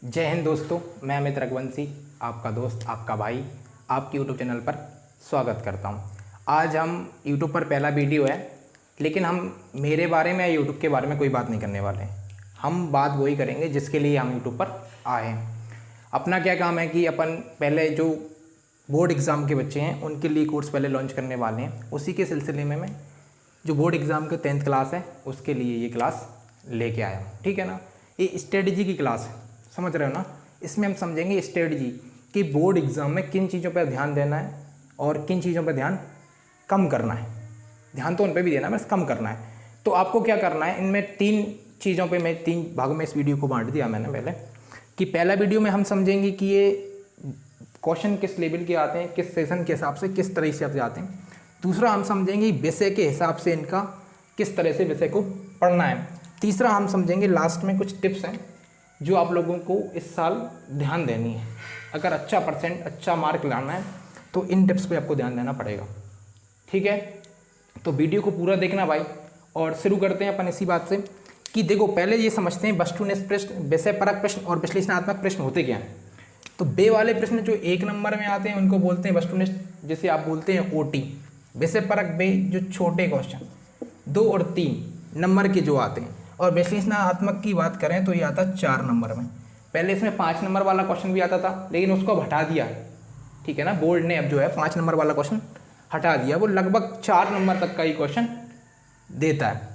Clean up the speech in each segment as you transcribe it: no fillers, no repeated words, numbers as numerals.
जय हिंद दोस्तों, मैं अमित रघुवंशी, आपका दोस्त, आपका भाई, आपके यूट्यूब चैनल पर स्वागत करता हूं। आज हम यूट्यूब पर पहला वीडियो है, लेकिन हम मेरे बारे में या यूट्यूब के बारे में कोई बात नहीं करने वाले हैं। हम बात वही करेंगे जिसके लिए हम यूट्यूब पर आए हैं। अपना क्या काम है कि अपन पहले जो बोर्ड एग्ज़ाम के बच्चे हैं उनके लिए कोर्स पहले लॉन्च करने वाले हैं। उसी के सिलसिले में मैं जो बोर्ड एग्ज़ाम के 10th क्लास है उसके लिए ये क्लास लेके आया हूँ। ठीक है ना। ये स्ट्रेटजी की क्लास है, समझ रहे हो ना। इसमें हम समझेंगे स्ट्रेटजी कि बोर्ड एग्ज़ाम में किन चीज़ों पर ध्यान देना है और किन चीज़ों पर ध्यान कम करना है। ध्यान तो उन पर भी देना है, बस कम करना है। तो आपको क्या करना है, इनमें 3 चीज़ों पे मैं 3 भागों में इस वीडियो को बांट दिया मैंने पहले। कि पहला वीडियो में हम समझेंगे कि ये क्वेश्चन किस लेवल के आते हैं, किस सेशन के हिसाब से, किस तरह से आते हैं। दूसरा हम समझेंगे विषय के हिसाब से इनका किस तरह से विषय को पढ़ना है। तीसरा हम समझेंगे लास्ट में कुछ टिप्स हैं जो आप लोगों को इस साल ध्यान देनी है। अगर अच्छा मार्क लाना है तो इन टिप्स पे आपको ध्यान देना पड़ेगा। ठीक है, तो वीडियो को पूरा देखना भाई। और शुरू करते हैं अपन इसी बात से कि देखो, पहले ये समझते हैं वस्तुनिष्ठ प्रश्न, विषय परक प्रश्न और विश्लेषणात्मक प्रश्न होते क्या हैं। तो बे वाले प्रश्न जो 1 नंबर में आते हैं उनको बोलते हैं वस्तुनिष्ठ, जिसे आप बोलते हैं ओटी। विषय परक बे जो छोटे क्वेश्चन 2 और 3 नंबर के जो आते हैं। और विश्लेषणात्मक की बात करें तो ये आता 4 नंबर में। पहले इसमें 5 नंबर वाला क्वेश्चन भी आता था, लेकिन उसको अब हटा दिया। ठीक है ना, बोर्ड ने अब जो है 5 नंबर वाला क्वेश्चन हटा दिया। वो लगभग 4 नंबर तक का ही क्वेश्चन देता है।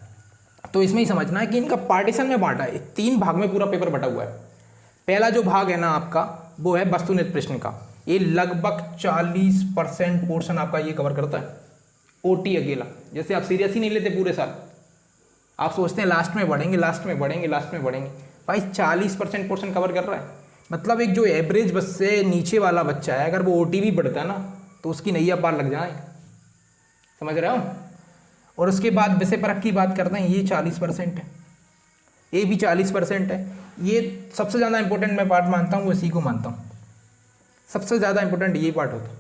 तो इसमें ही समझना है कि इनका पार्टीशन में बांटा है, 3 भाग में पूरा पेपर बटा हुआ है। पहला जो भाग है ना आपका, वो है वस्तुनिष्ठ प्रश्न का। ये लगभग 40% पोर्शन आपका ये कवर करता है, ओटी अकेला। जैसे आप सीरियस ही नहीं लेते पूरे साल, आप सोचते हैं लास्ट में बढ़ेंगे। भाई 40% पोर्शन कवर कर रहा है। मतलब एक जो एवरेज बस से नीचे वाला बच्चा है, अगर वो ओटी भी बढ़ता है ना तो उसकी नैया पार लग जाए। समझ रहे हो। और उसके बाद विषय परक की बात करते हैं, ये 40% है, ये भी 40% है। ये सबसे ज़्यादा इंपॉर्टेंट मैं पार्ट मानता हूँ, इसी को मानता हूँ। सबसे ज़्यादा इंपॉर्टेंट ये पार्ट होता है।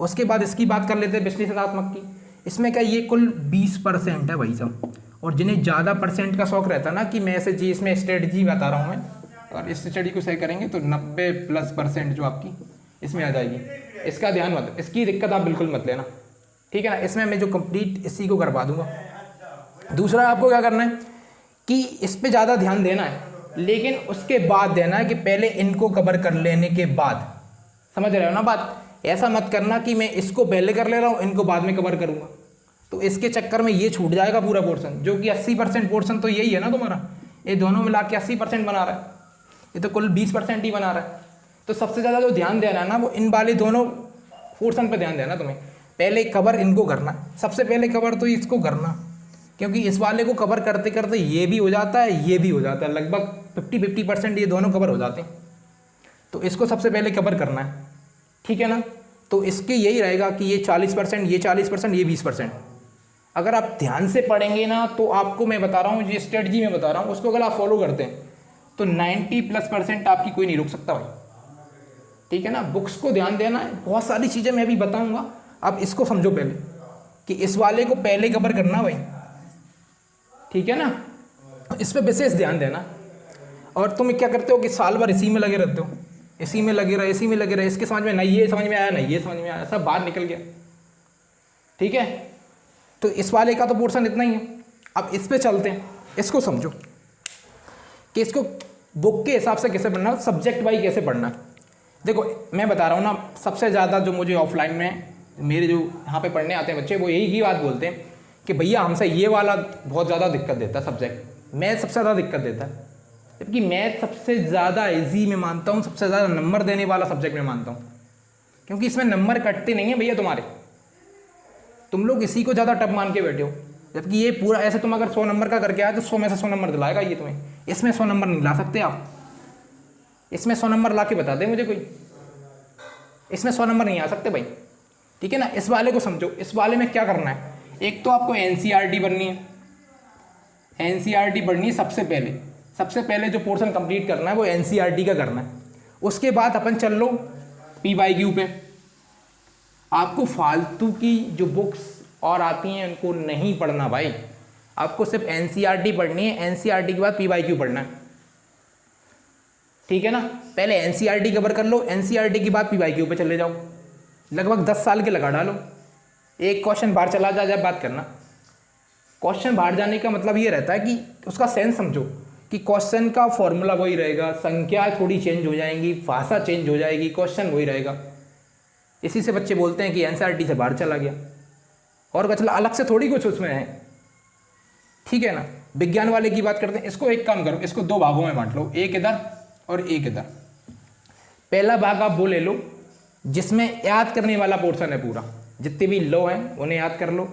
उसके बाद इसकी बात कर लेते हैं विश्लेषणात्मक की। इसमें क्या, ये कुल 20% है भाई साहब। और जिन्हें ज़्यादा परसेंट का शौक रहता है ना कि मैं ऐसे जी इसमें स्ट्रेटजी बता रहा हूँ मैं, और इस स्टडी को सही करेंगे तो 90+% जो आपकी इसमें आ जाएगी। इसका ध्यान मत, इसकी दिक्कत आप बिल्कुल मत लेना। ठीक है ना, इसमें मैं जो कंप्लीट इसी को करवा दूंगा। दूसरा आपको क्या करना है कि इस पे ज़्यादा ध्यान देना है, लेकिन उसके बाद देना है कि पहले इनको कवर कर लेने के बाद। समझ रहे हो ना बात। ऐसा मत करना कि मैं इसको पहले कर ले रहा हूँ, इनको बाद में कवर करूँगा, तो इसके चक्कर में ये छूट जाएगा पूरा पोर्शन। जो कि 80% पोर्शन तो यही है ना तुम्हारा, ये दोनों मिला के 80% बना रहा है, ये तो कुल 20% ही बना रहा है। तो सबसे ज़्यादा जो ध्यान देना है ना, वो इन वाले दोनों पोर्शन पर ध्यान देना। तुम्हें पहले कवर इनको करना, सबसे पहले कवर तो इसको करना, क्योंकि इस वाले को कवर करते करते ये भी हो जाता है, ये भी हो जाता है। लगभग 50% ये दोनों कवर हो जाते हैं। तो इसको सबसे पहले कवर करना है। ठीक है ना। तो इसके यही रहेगा कि ये 40%, ये 40%, ये 20%। अगर आप ध्यान से पढ़ेंगे ना तो आपको मैं बता रहा हूँ, जो स्ट्रेटजी में बता रहा हूँ उसको अगर आप फॉलो करते हैं तो 90+% आपकी कोई नहीं रोक सकता भाई। ठीक है ना। बुक्स को ध्यान देना है, बहुत सारी चीज़ें मैं अभी बताऊँगा, आप इसको समझो पहले कि इस वाले को पहले कवर करना भाई। ठीक है ना, इस पर विशेष ध्यान देना। और तुम क्या करते हो कि साल भर इसी में लगे रहते हो, इसी में लगे रहे, इसके समझ में नहीं ये समझ में आया, नहीं ये समझ में आया, सब बाहर निकल गया। ठीक है, तो इस वाले का तो पोर्शन इतना ही है। अब इस पे चलते हैं, इसको समझो कि इसको बुक के हिसाब से कैसे पढ़ना, सब्जेक्ट वाइज कैसे पढ़ना। देखो मैं बता रहा हूँ ना, सबसे ज़्यादा जो मुझे ऑफलाइन में मेरे जो यहाँ पे पढ़ने आते हैं बच्चे, वो यही बात बोलते हैं कि भैया हमसे ये वाला बहुत ज़्यादा दिक्कत देता है सब्जेक्ट, मैथ सबसे ज़्यादा दिक्कत देता है। जबकि मैथ सबसे ज़्यादा ईजी में मानता हूँ, सबसे ज़्यादा नंबर देने वाला सब्जेक्ट में मानता हूँ, क्योंकि इसमें नंबर कटते नहीं हैं भैया तुम्हारे। तुम लोग इसी को ज़्यादा टफ मान के बैठे हो, जबकि ये पूरा ऐसे तुम अगर 100 नंबर का करके आए तो 100 में से 100 नंबर दिलाएगा ये तुम्हें। इसमें 100 नंबर नहीं ला सकते आप, इसमें 100 नंबर ला के बता दे मुझे कोई, इसमें 100 नंबर नहीं आ सकते भाई। ठीक है ना। इस वाले को समझो, इस वाले में क्या करना है, एक तो आपको एनसीईआरटी पढ़नी है। एनसीईआरटी पढ़नी है सबसे पहले जो पोर्शन कंप्लीट करना है वो एनसीईआरटी का करना है। उसके बाद अपन चल लो पीवाईक्यू पे। आपको फालतू की जो बुक्स और आती हैं उनको नहीं पढ़ना भाई, आपको सिर्फ एनसीईआरटी पढ़नी है। एनसीईआरटी के बाद पीवाईक्यू पढ़ना है। ठीक है ना। पहले एनसीईआरटी कवर कर लो, एनसीईआरटी के बाद पीवाईक्यू पे चले जाओ, लगभग 10 साल के लगा डालो। एक क्वेश्चन बाहर चला जा, जब बात करना, क्वेश्चन बाहर जाने का मतलब ये रहता है कि उसका सेंस समझो कि क्वेश्चन का फॉर्मूला वही रहेगा, संख्या थोड़ी चेंज हो जाएंगी, भाषा चेंज हो जाएगी, क्वेश्चन वही रहेगा। इसी से बच्चे बोलते हैं कि एनसीईआरटी से बाहर चला गया, और बचला अलग से थोड़ी कुछ उसमें है, ठीक है ना। विज्ञान वाले की बात करते हैं, इसको एक काम करो, इसको 2 भागों में बांट लो, एक इधर और एक इधर। पहला भाग आप वो ले लो जिसमें याद करने वाला पोर्शन है पूरा, जितने भी लो हैं उन्हें याद कर लो,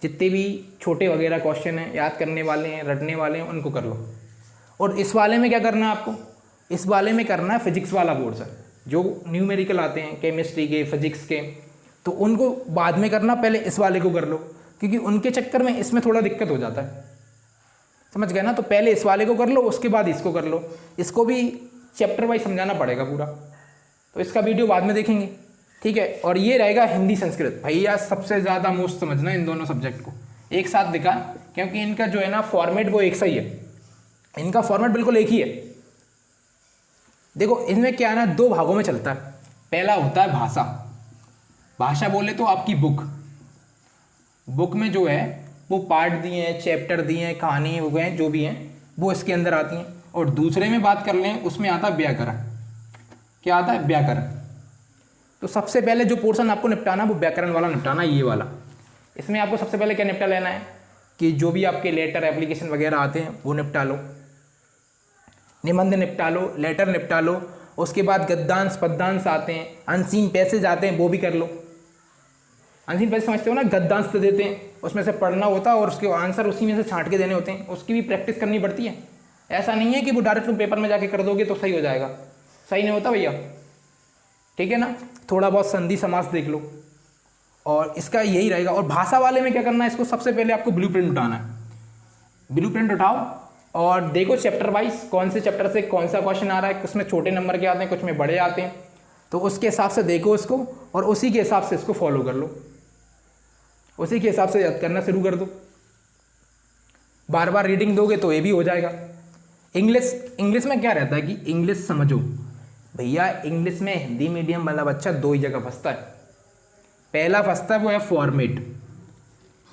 जितने भी छोटे वगैरह क्वेश्चन हैं याद करने वाले हैं, रटने वाले हैं, उनको कर लो। और इस वाले में क्या करना है आपको, इस वाले में करना है फिजिक्स वाला पोर्शन, जो न्यूमेरिकल आते हैं केमिस्ट्री के, फिजिक्स के, तो उनको बाद में करना, पहले इस वाले को कर लो, क्योंकि उनके चक्कर में इसमें थोड़ा दिक्कत हो जाता है, समझ गए ना। तो पहले इस वाले को कर लो, उसके बाद इसको कर लो, इसको भी चैप्टर वाइज समझाना पड़ेगा पूरा, तो इसका वीडियो बाद में देखेंगे, ठीक है। और ये रहेगा हिंदी संस्कृत, भैया सबसे ज़्यादा मोस्ट समझना इन दोनों सब्जेक्ट को एक साथ दिखा, क्योंकि इनका जो है ना फॉर्मेट वो एक सा ही है, इनका फॉर्मेट बिल्कुल एक ही है। देखो इनमें क्या है ना, 2 भागों में चलता है। पहला होता है भाषा, भाषा बोले तो आपकी बुक में जो है वो पार्ट दिए हैं, चैप्टर दिए हैं, कहानी हो गए जो भी हैं वो इसके अंदर आती हैं। और दूसरे में बात कर लें, उसमें आता है व्याकरण। क्या आता है? व्याकरण। तो सबसे पहले जो पोर्शन आपको निपटाना वो व्याकरण वाला निपटाना, ये वाला। इसमें आपको सबसे पहले क्या निपटा लेना है कि जो भी आपके लेटर एप्लीकेशन वगैरह आते हैं वो निपटा लो, निबंध निपटा लो, लेटर निपटा लो। उसके बाद गद्यांश पद्यांश आते हैं, अनसीन पैसेज आते हैं, वो भी कर लो। अनसीन पैसेज समझते हो ना, गद्यांश तो देते हैं, उसमें से पढ़ना होता है और उसके आंसर उसी में से छांट के देने होते हैं, उसकी भी प्रैक्टिस करनी पड़ती है। ऐसा नहीं है कि वो डायरेक्ट तुम पेपर में जाके कर दोगे तो सही हो जाएगा, सही नहीं होता भैया, ठीक है ना। थोड़ा बहुत संधि समास देख लो, और इसका यही रहेगा। और भाषा वाले में क्या करना है, इसको सबसे पहले आपको ब्लूप्रिंट उठाना है। ब्लूप्रिंट उठाओ और देखो चैप्टर वाइज कौन से चैप्टर से कौन सा क्वेश्चन आ रहा है, कुछ में छोटे नंबर के आते हैं, कुछ में बड़े आते हैं, तो उसके हिसाब से देखो इसको और उसी के हिसाब से इसको फॉलो कर लो, उसी के हिसाब से याद करना शुरू कर दो। बार बार रीडिंग दोगे तो ये भी हो जाएगा। इंग्लिश में क्या रहता है कि इंग्लिश समझो भैया, इंग्लिश में हिंदी मीडियम वाला बच्चा 2 ही जगह फंसता है। पहला फंसता है वो है फॉर्मेट,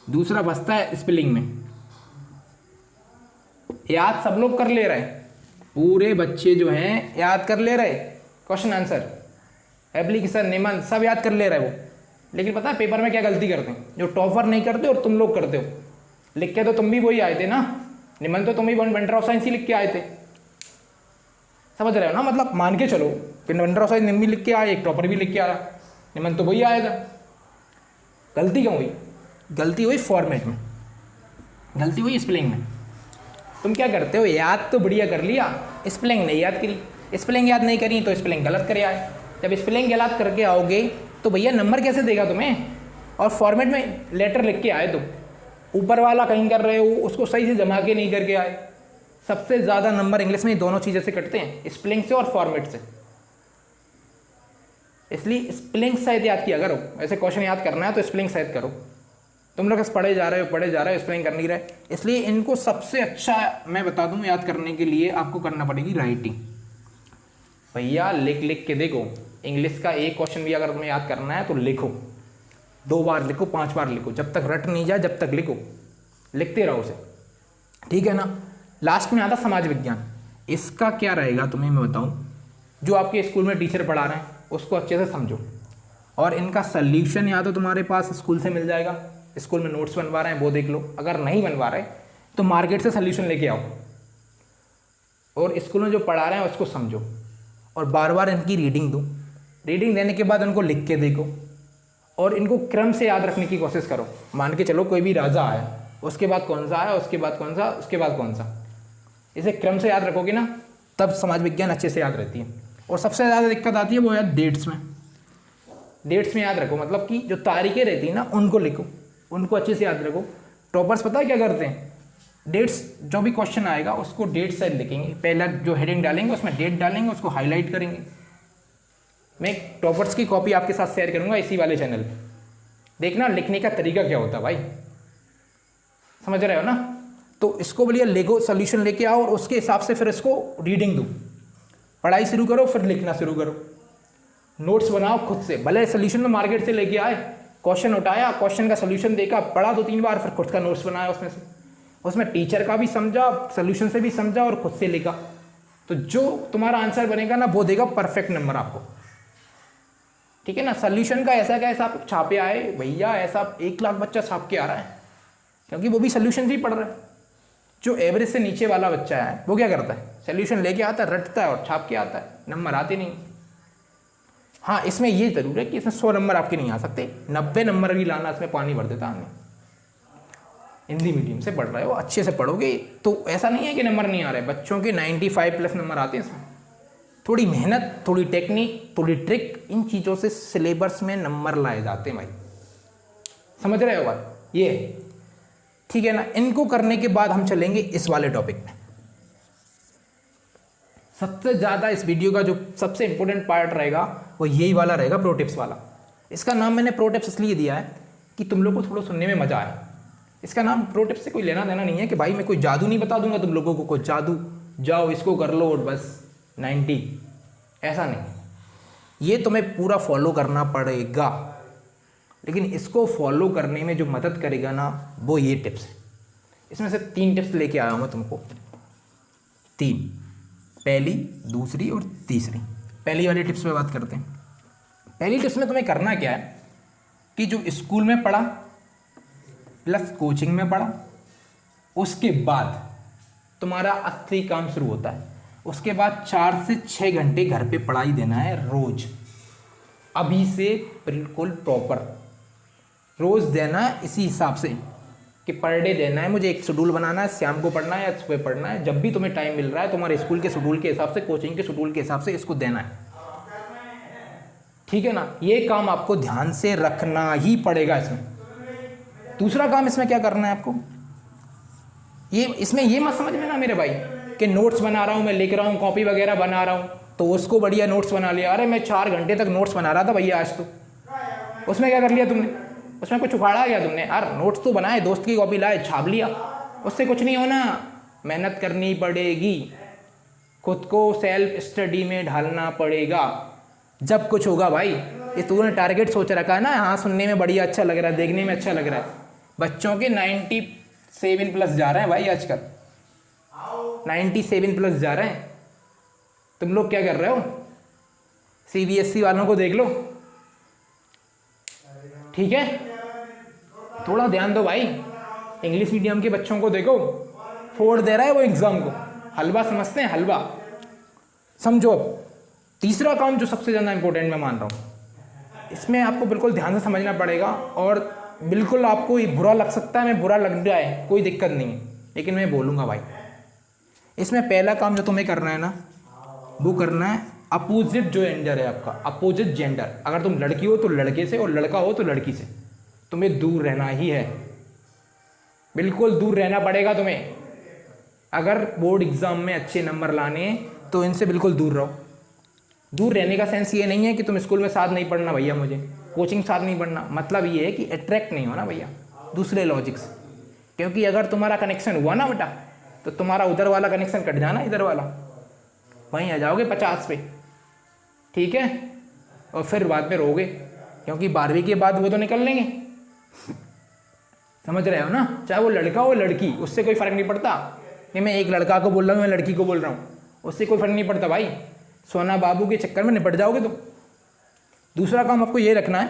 दूसरा फंसता है स्पेलिंग में। याद सब लोग कर ले रहे हैं, पूरे बच्चे जो हैं याद कर ले रहे, क्वेश्चन आंसर एप्लीकेशन निबंध सब याद कर ले रहे वो, लेकिन पता है पेपर में क्या गलती करते हैं, जो टॉपर नहीं करते और तुम लोग करते हो। लिख के तो तुम भी वही आए थे ना, निबंध तो तुम भी वंडर ऑफ साइंस ही लिख के आए थे, समझ रहे हो ना। मतलब मान के चलो कि वंडर ऑफ साइंस भी लिख के आए, एक टॉपर भी लिख के आया, निबंध तो वही आएगा। गलती क्यों हुई? गलती हुई फॉर्मेट में, गलती हुई स्पेलिंग में। तुम क्या करते हो, याद तो बढ़िया कर लिया, स्पेलिंग नहीं याद करी, स्पेलिंग याद नहीं करी तो स्पेलिंग गलत करे आए। जब स्पेलिंग गलत करके आओगे तो भैया नंबर कैसे देगा तुम्हें? और फॉर्मेट में लेटर लिख के आए, तो ऊपर वाला कहीं कर रहे हो, उसको सही से जमा के नहीं करके आए। सबसे ज़्यादा नंबर इंग्लिश में दोनों चीज़ों से कटते हैं, स्पेलिंग से और फॉर्मेट से। इसलिए स्पेलिंग सहित याद किया करो, ऐसे क्वेश्चन याद करना है तो स्पेलिंग सहित करो। तुम लोग पढ़े जा रहे हो स्पेलिंग कर नहीं रहे, इसलिए इनको सबसे अच्छा मैं बता दूं याद करने के लिए आपको करना पड़ेगी राइटिंग। भैया लिख लिख के देखो, इंग्लिश का एक क्वेश्चन भी अगर तुम्हें याद करना है तो लिखो, 2 बार लिखो, 5 बार लिखो, जब तक रट नहीं जाए जब तक लिखो, लिखते रहो उसे, ठीक है ना। लास्ट में आता समाज विज्ञान। इसका क्या रहेगा तुम्हें मैं बताऊं, जो आपके स्कूल में टीचर पढ़ा रहे हैं उसको अच्छे से समझो, और इनका सल्यूशन या तो तुम्हारे पास स्कूल से मिल जाएगा, स्कूल में नोट्स बनवा रहे हैं वो देख लो, अगर नहीं बनवा रहे तो मार्केट से सल्यूशन लेके आओ, और स्कूल में जो पढ़ा रहे हैं उसको समझो, और बार बार इनकी रीडिंग दो। रीडिंग देने के बाद उनको लिख के देखो, और इनको क्रम से याद रखने की कोशिश करो। मान के चलो कोई भी राजा आया, उसके बाद कौन सा आया, उसके बाद कौन सा, उसके बाद कौन सा, इसे क्रम से याद रखोगे ना तब समाज विज्ञान अच्छे से याद रहती है। और सबसे ज़्यादा दिक्कत आती है वो है डेट्स में। डेट्स में याद रखो, मतलब कि जो तारीखें रहती हैं ना उनको लिखो, उनको अच्छे से याद रखो। टॉपर्स पता है क्या करते हैं, डेट्स जो भी क्वेश्चन आएगा उसको डेट से लिखेंगे, पहला जो हेडिंग डालेंगे उसमें डेट डालेंगे, उसको हाईलाइट करेंगे। मैं टॉपर्स की कॉपी आपके साथ शेयर करूंगा इसी वाले चैनल पे, देखना लिखने का तरीका क्या होता है भाई, समझ रहे हो ना। तो इसको बोलिए लिखो, सोल्यूशन लेके आओ और उसके हिसाब से फिर इसको रीडिंग दो, पढ़ाई शुरू करो, फिर लिखना शुरू करो, नोट्स बनाओ खुद से, भले सोल्यूशन में मार्केट से लेके आए, क्वेश्चन उठाया, क्वेश्चन का सोल्यूशन देखा, पढ़ा 2-3 बार, फिर खुद का नोट्स बनाया उसमें से, उसमें टीचर का भी समझा, सोल्यूशन से भी समझा और खुद से लिखा, तो जो तुम्हारा आंसर बनेगा ना वो देगा परफेक्ट नंबर आपको। ठीक है ना। सोल्यूशन का ऐसा क्या, ऐसा आप छापे आए भैया, ऐसा 1 लाख बच्चा छाप के आ रहा है, क्योंकि वो भी सोल्यूशन ही पढ़ रहा है। जो एवरेज से नीचे वाला बच्चा है वो क्या करता है, सोल्यूशन लेके आता है, रटता है और छाप के आता है, नंबर आते नहीं। हाँ, इसमें ये जरूर है कि इसमें 100 नंबर आपके नहीं आ सकते, 90 नंबर भी लाना इसमें पानी भर देता हमें। हिंदी मीडियम से पढ़ रहे हो, अच्छे से पढ़ोगे तो ऐसा नहीं है कि नंबर नहीं आ रहे, बच्चों के 95+ नंबर आते हैं इसमें। थोड़ी मेहनत, थोड़ी टेक्निक, थोड़ी ट्रिक, इन चीज़ों से सिलेबस में नंबर लाए जाते हैं भाई, समझ रहे हो बात ये। ठीक है ना। इनको करने के बाद हम चलेंगे इस वाले टॉपिक में। सबसे ज़्यादा इस वीडियो का जो सबसे इंपॉर्टेंट पार्ट रहेगा वो यही वाला रहेगा, प्रो टिप्स वाला। इसका नाम मैंने प्रो टिप्स इसलिए दिया है कि तुम लोग को थोड़ा सुनने में मज़ा आए। इसका नाम प्रो टिप्स से कोई लेना देना नहीं है कि भाई मैं कोई जादू नहीं बता दूंगा तुम लोगों को, कोई जादू जाओ इसको कर लो और बस 90, ऐसा नहीं। ये तुम्हें पूरा फॉलो करना पड़ेगा, लेकिन इसको फॉलो करने में जो मदद करेगा ना वो ये टिप्स है। इसमें से 3 टिप्स लेके आया हूँ मैं तुमको, 3, पहली, दूसरी और तीसरी। पहली वाली टिप्स पे बात करते हैं। पहली टिप्स में तुम्हें करना क्या है कि जो स्कूल में पढ़ा प्लस कोचिंग में पढ़ा, उसके बाद तुम्हारा असली काम शुरू होता है। उसके बाद 4 से 6 घंटे घर पे पढ़ाई देना है रोज, अभी से बिल्कुल प्रॉपर रोज देना है, इसी हिसाब से कि पर डे देना है। मुझे एक शेड्यूल बनाना है, शाम को पढ़ना है या सुबह पढ़ना है, जब भी तुम्हें टाइम मिल रहा है तुम्हारे स्कूल के शेड्यूल के हिसाब से, कोचिंग के शेड्यूल के हिसाब से इसको देना है। ठीक है ना। ये काम आपको ध्यान से रखना ही पड़ेगा इसमें। दूसरा काम इसमें क्या करना है आपको, इसमें ये मत समझ लेना मेरे भाई कि नोट्स बना रहा हूँ मैं, लिख रहा हूँ, कॉपी वगैरह बना रहा हूँ तो उसको बढ़िया नोट्स बना लिया। अरे मैं 4 घंटे तक नोट्स बना रहा था भैया आज तो, उसमें क्या कर लिया तुमने, उसमें कुछ उखाड़ा गया तुमने। यार नोट्स तो बनाए, दोस्त की कॉपी लाए, छाप लिया, उससे कुछ नहीं होना। मेहनत करनी पड़ेगी, खुद को सेल्फ स्टडी में ढालना पड़ेगा, जब कुछ होगा भाई। ये तूने टारगेट सोच रखा है ना, हाँ सुनने में बढ़िया अच्छा लग रहा है, देखने में अच्छा लग रहा है। बच्चों के 97+ जा रहे हैं भाई आजकल, 97+ जा रहे हैं। तुम लोग क्या कर रहे हो, CBSE वालों को देख लो। ठीक है, थोड़ा ध्यान दो भाई। इंग्लिश मीडियम के बच्चों को देखो, फोड़ दे रहा है वो एग्जाम को, हलवा समझते हैं, हलवा समझो। अब तीसरा काम जो सबसे ज़्यादा इंपॉर्टेंट मैं मान रहा हूँ, इसमें आपको बिल्कुल ध्यान से समझना पड़ेगा। और बिल्कुल आपको ये बुरा लग सकता है, मैं बुरा लग जाए कोई दिक्कत नहीं है, लेकिन मैं बोलूँगा भाई। इसमें पहला काम जो तुम्हें करना है ना, वो करना है अपोजिट जो जेंडर है आपका, अपोजिट जेंडर। अगर तुम लड़की हो तो लड़के से और लड़का हो तो लड़की से, तुम्हें दूर रहना ही है, बिल्कुल दूर रहना पड़ेगा तुम्हें। अगर बोर्ड एग्जाम में अच्छे नंबर लाने तो इनसे बिल्कुल दूर रहो। दूर रहने का सेंस ये नहीं है कि तुम स्कूल में साथ नहीं पढ़ना भैया, मुझे कोचिंग साथ नहीं पढ़ना, मतलब ये है कि अट्रैक्ट नहीं होना भैया दूसरे लॉजिक से। क्योंकि अगर तुम्हारा कनेक्शन हुआ ना बेटा, तो तुम्हारा उधर वाला कनेक्शन कट जाना, इधर वाला वहीं आ जाओगे 50 पे। ठीक है, और फिर बाद में रोगे, क्योंकि 12वीं के बाद वो तो निकल लेंगे। समझ रहे हो ना, चाहे वो लड़का हो लड़की, उससे कोई फर्क नहीं पड़ता कि मैं एक लड़का को बोल रहा हूँ मैं लड़की को बोल रहा हूँ, उससे कोई फर्क नहीं पड़ता भाई। सोना बाबू के चक्कर में निपट जाओगे तुम। दूसरा काम आपको ये रखना है,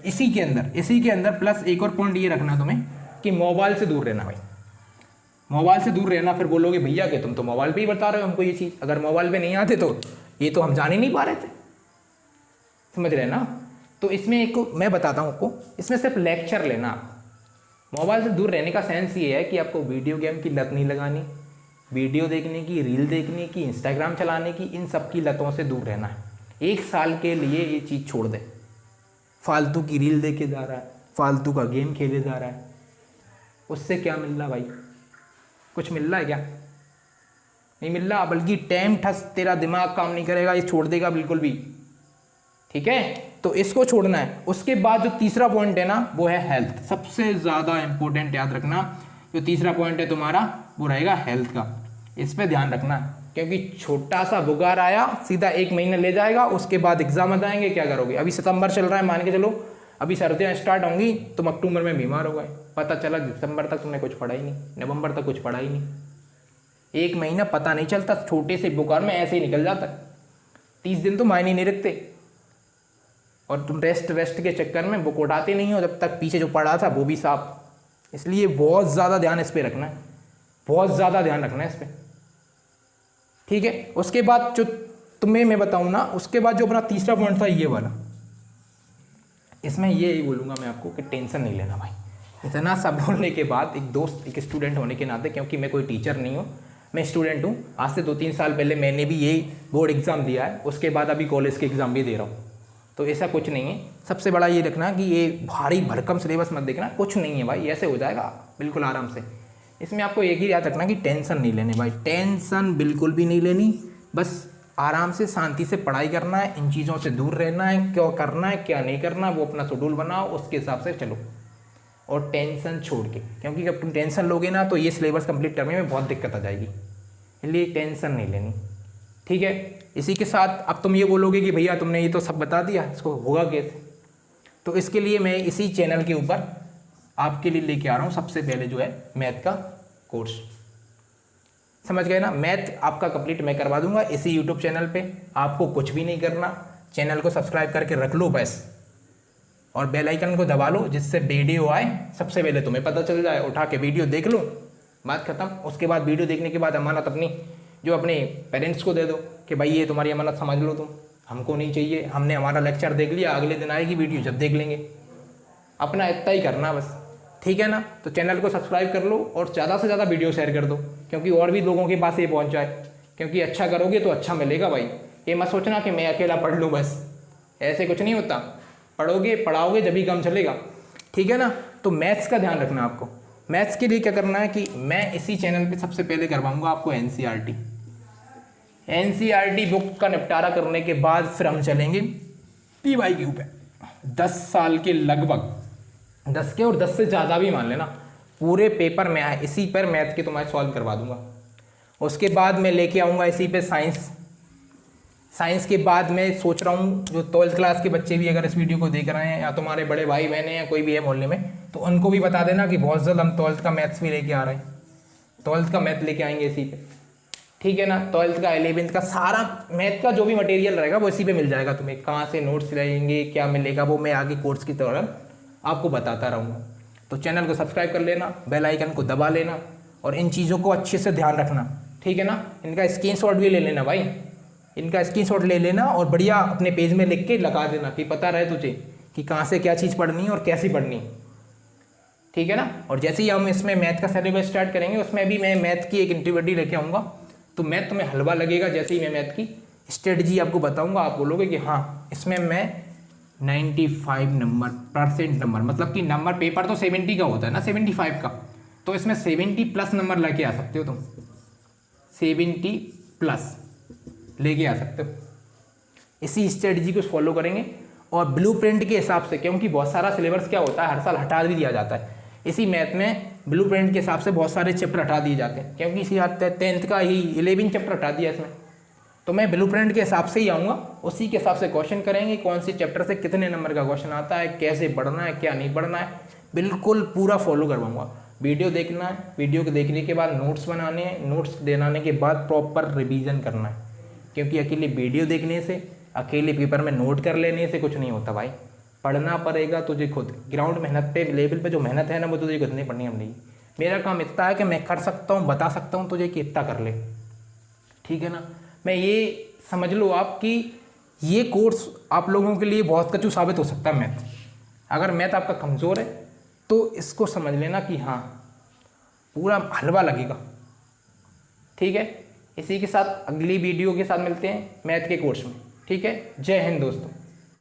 इसी के अंदर प्लस एक और पॉइंट ये रखना तुम्हें कि मोबाइल से दूर रहना भाई। मोबाइल से दूर रहना, फिर बोलोगे भैया कि तुम तो मोबाइल पे ही बता रहे हो हमको ये चीज़, अगर मोबाइल पे नहीं आते तो ये तो हम जान ही नहीं पा रहे थे। समझ रहे ना। तो इसमें एक मैं बताता हूँ आपको, इसमें सिर्फ लेक्चर लेना आप। मोबाइल से दूर रहने का सेंस ये है कि आपको वीडियो गेम की लत नहीं लगानी, वीडियो देखने की, रील देखने की, इंस्टाग्राम चलाने की, इन सब की लतों से दूर रहना है। 1 साल के लिए ये चीज़ छोड़ दे। फालतू की रील देखे जा रहा है, फालतू का गेम खेले जा रहा है, उससे क्या मिल रहा भाई, कुछ मिल रहा है क्या? नहीं मिल रहा, बल्कि टाइम ठस, तेरा दिमाग काम नहीं करेगा, ये छोड़ देगा बिल्कुल भी। ठीक है, तो इसको छोड़ना है। उसके बाद जो तीसरा पॉइंट है ना, वो है हेल्थ। सबसे ज़्यादा इंपॉर्टेंट याद रखना, जो तीसरा पॉइंट है तुम्हारा वो रहेगा हेल्थ का। इस पर ध्यान रखना है। क्योंकि छोटा सा बुखार आया सीधा 1 महीना ले जाएगा, उसके बाद एग्जाम आ जाएंगे, क्या करोगे। अभी सितंबर चल रहा है, मान के चलो अभी सर्दियाँ स्टार्ट होंगी, तुम अक्टूबर में बीमार हो गए, पता चला दिसंबर तक तुमने कुछ पढ़ा ही नहीं, नवंबर तक कुछ पढ़ा ही नहीं। 1 महीना पता नहीं चलता, छोटे से बुखार में ऐसे ही निकल जाता है। 30 दिन तो मायने नहीं रखते, और तुम रेस्ट के चक्कर में बुक उठाते नहीं हो, जब तक पीछे जो पढ़ा था वो भी साफ। इसलिए बहुत ज़्यादा ध्यान इस पर रखना है, बहुत ज़्यादा ध्यान रखना है इस पर, ठीक है। उसके बाद जो तुम्हें मैं बताऊँ ना, उसके बाद जो अपना तीसरा पॉइंट था ये वाला, इसमें ये ही बोलूँगा मैं आपको कि टेंशन नहीं लेना भाई। इतना सब बोलने के बाद एक दोस्त, एक स्टूडेंट होने के नाते, क्योंकि मैं कोई टीचर नहीं हूँ, मैं स्टूडेंट हूँ, आज से 2-3 साल पहले मैंने भी यही बोर्ड एग्ज़ाम दिया है, उसके बाद अभी कॉलेज के एग्ज़ाम भी दे रहा हूँ। तो ऐसा कुछ नहीं है। सबसे बड़ा ये रखना कि ये भारी भरकम सिलेबस मत देखना, कुछ नहीं है भाई, ऐसे हो जाएगा बिल्कुल आराम से। इसमें आपको एक ही याद रखना कि टेंशन नहीं लेनी भाई, टेंशन बिल्कुल भी नहीं लेनी, बस आराम से शांति से पढ़ाई करना है, इन चीज़ों से दूर रहना है, क्या करना है क्या नहीं करना वो अपना शेड्यूल बनाओ, उसके हिसाब से चलो, और टेंशन छोड़ के, क्योंकि जब तुम टेंशन लोगे ना तो ये सिलेबस कंप्लीट करने में बहुत दिक्कत आ जाएगी, इसलिए टेंशन नहीं लेनी, ठीक है। इसी के साथ अब तुम ये बोलोगे कि भैया तुमने ये तो सब बता दिया, इसको होगा कैसे, तो इसके लिए मैं इसी चैनल के ऊपर आपके लिए लेके आ रहा हूँ सबसे पहले जो है मैथ का कोर्स, समझ गए ना। मैथ आपका कंप्लीट मैं करवा दूंगा इसी यूट्यूब चैनल पे, आपको कुछ भी नहीं करना, चैनल को सब्सक्राइब करके रख लो बस, और बेल आइकन को दबा लो, जिससे वीडियो आए सबसे पहले तुम्हें पता चल जाए, उठा के वीडियो देख लो, बात खत्म। उसके बाद वीडियो देखने के बाद अमानत अपनी जो अपने पेरेंट्स को दे दो कि भाई ये तुम्हारी अमानत समझ लो तुम, हमको नहीं चाहिए, हमने हमारा लेक्चर देख लिया, अगले दिन आएगी वीडियो जब देख लेंगे, अपना इतना ही करना बस, ठीक है ना। तो चैनल को सब्सक्राइब कर लो और ज़्यादा से ज़्यादा वीडियो शेयर कर दो, क्योंकि और भी लोगों के पास ये पहुंच जाए, क्योंकि अच्छा करोगे तो अच्छा मिलेगा भाई। ये मत सोचना कि मैं अकेला पढ़ लूँ बस, ऐसे कुछ नहीं होता, पढ़ोगे पढ़ाओगे जब भी काम चलेगा, ठीक है ना। तो मैथ्स का ध्यान रखना आपको। मैथ्स के लिए क्या करना है कि मैं इसी चैनल पे सबसे पहले करवाऊंगा आपको एनसीईआरटी बुक का निपटारा करने के बाद फिर हम चलेंगे पीवाईक्यू पे। 10 साल के लगभग, 10 के और 10 से ज़्यादा भी मान लेना, पूरे पेपर में आए इसी पर मैथ के तुम्हारे सॉल्व करवा दूंगा। उसके बाद मैं लेके आऊँगा इसी पे साइंस के बाद मैं सोच रहा हूँ जो 12th क्लास के बच्चे भी अगर इस वीडियो को देख रहे हैं, या तुम्हारे बड़े भाई बहन हैं या कोई भी है मोहल्ले में, तो उनको भी बता देना कि बहुत जल्द हम 12th का मैथ्स भी लेके आ रहे हैं, 12th का मैथ लेके आएंगे इसी पे, ठीक है ना। 12th का 11th का सारा मैथ का जो भी मटेरियल रहेगा वो इसी पे मिल जाएगा तुम्हें, कहाँ से नोट्स रहेंगे क्या मिलेगा वो मैं आगे कोर्स की दौरान आपको बताता रहूँगा। तो चैनल को सब्सक्राइब कर लेना, बेल आइकन को दबा लेना, और इन चीज़ों को अच्छे से ध्यान रखना, ठीक है ना। इनका स्क्रीनशॉट भी ले लेना भाई, इनका स्क्रीनशॉट ले लेना और बढ़िया अपने पेज में लिख के लगा देना कि पता रहे तुझे कि कहाँ से क्या चीज़ पढ़नी है और कैसी पढ़नी है, ठीक है ना। और जैसे ही हम इसमें मैथ का सिलेबस स्टार्ट करेंगे, उसमें भी मैं मैथ की एक इंटीग्रेटी लेके आऊँगा, तो मैथ तुम्हें हलवा लगेगा। जैसे ही मैं मैथ की स्ट्रेटजी आपको बताऊँगा, आप बोलोगे कि हाँ इसमें मैं 95% नंबर, मतलब कि नंबर पेपर तो 70 का होता है ना, 75 का, तो इसमें 70+ नंबर लेके आ सकते हो तुम, 70+ लेके आ सकते हो। इसी स्ट्रेटजी को फॉलो करेंगे और ब्लूप्रिंट के हिसाब से, क्योंकि बहुत सारा सिलेबस क्या होता है हर साल हटा भी दिया जाता है, इसी मैथ में ब्लूप्रिंट के हिसाब से बहुत सारे चैप्टर हटा दिए जाते हैं, क्योंकि इसी 10th का ही 11 चैप्टर हटा दिया इसमें। तो मैं ब्लूप्रिंट के हिसाब से ही आऊँगा, उसी के हिसाब से क्वेश्चन करेंगे, कौन सी चैप्टर से कितने नंबर का क्वेश्चन आता है, कैसे पढ़ना है क्या नहीं पढ़ना है, बिल्कुल पूरा फॉलो करवाऊँगा। वीडियो देखना है, वीडियो को देखने के बाद नोट्स बनाने हैं, नोट्स देने के बाद प्रॉपर रिवीजन करना है, क्योंकि अकेले वीडियो देखने से, अकेले पेपर में नोट कर लेने से कुछ नहीं होता भाई, पढ़ना पड़ेगा तुझे खुद। ग्राउंड मेहनत पे लेवल पे जो मेहनत है ना, वो तुझे खुद नहीं पढ़नी हम नहीं। मेरा काम इतना है कि मैं कर सकता हूँ, बता सकता हूँ तुझे कि इतना कर ले, ठीक है ना। मैं ये समझ लो आप कि ये कोर्स आप लोगों के लिए बहुत कचू साबित हो सकता है मैथ। अगर मैथ आपका कमज़ोर है तो इसको समझ लेना कि हाँ पूरा हलवा लगेगा, ठीक है। इसी के साथ अगली वीडियो के साथ मिलते हैं मैथ के कोर्स में, ठीक है। जय हिंद दोस्तों।